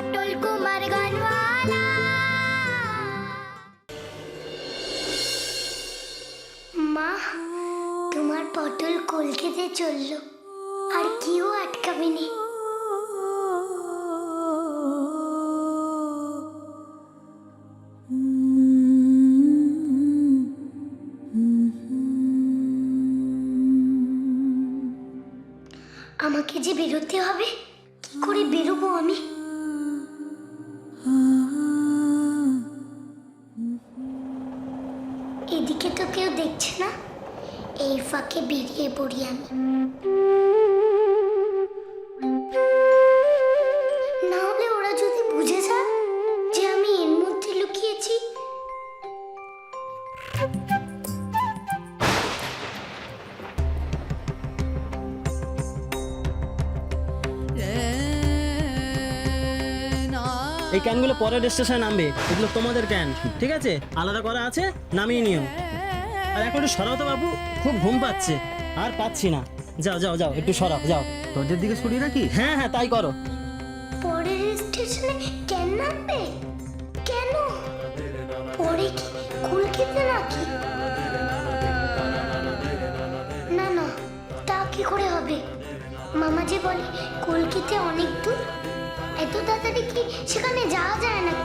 পটল কুমার গানওয়ালা। মা, তোমার পটল কলকাতায় চললো, আর কেউ আটকাবে না। আমাকে যে বেরোতে হবে, কি করে বেরোবো আমি? এদিকে তো কেউ দেখছে না, এই ফাঁকে বেরিয়ে পড়ি আমি। না হলে ওরা যদি বুঝে যায় যে আমি এর মধ্যে লুকিয়েছি। এই ক্যানগুলো পরের স্টেশনে নামবে, এগুলো তোমাদের ক্যান, ঠিক আছে? আলাদা করা আছে, নামিয়ে নিও। আর এখন একটু সরাও তো বাবু, খুব ঘুম পাচ্ছে, আর পাচ্ছি না। যাও যাও যাও, একটু সরাও, যাও। তোদের দিকে সরিয়ে রাখি? হ্যাঁ হ্যাঁ, তাই করো। পরের স্টেশনে কেন নামবে? কেন? পরে কি কলকাতা নাকি? না না, তা কি করে হবে? মামা যে বলে কলকাতা অনেক দূর, এত তাড়াতাড়ি কি সেখানে যাওয়া যায় নাকি?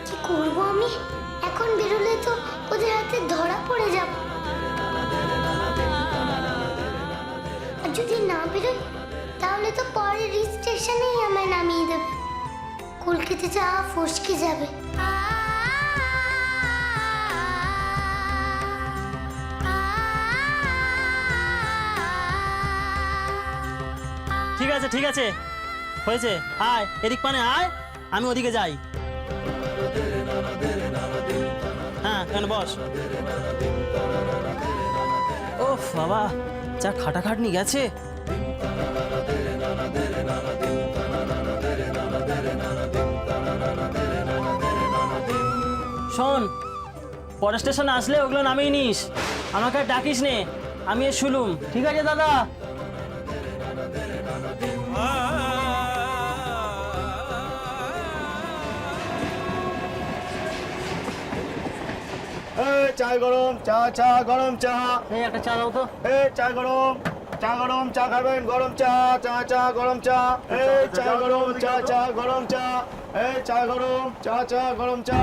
কি করবো আমি? এখন বেরোলে তো ওদের হাতে ধরা পড়ে যাব। আর যদি না বেরোই, তাহলে তো পরের স্টেশনেই আমায় নামিয়ে দেবে। কলকাতা যাওয়া ফসকে যাবে। ঠিক আছে ঠিক আছে, হয়েছে। আয় এদিক পানে আয়, আমি ওদিকে যাই। হ্যাঁ, কেন বস। ওফ বাবা, যা খাটাখাটনি গেছে। শোন, পরের স্টেশনে আসলে ওগুলো নামিয়ে নিস, আমাকে আর ডাকিস নে, আমি এর শুলুম। ঠিক আছে দাদা? চা গরম, চা চা গরম চা। এই একটা চা দাও তো। চা গরম, চা গরম, চা খাবেন? গরম চা, চা চা গরম চা। চা গরম, চা চা গরম চা। চা গরম, চা চা গরম চা।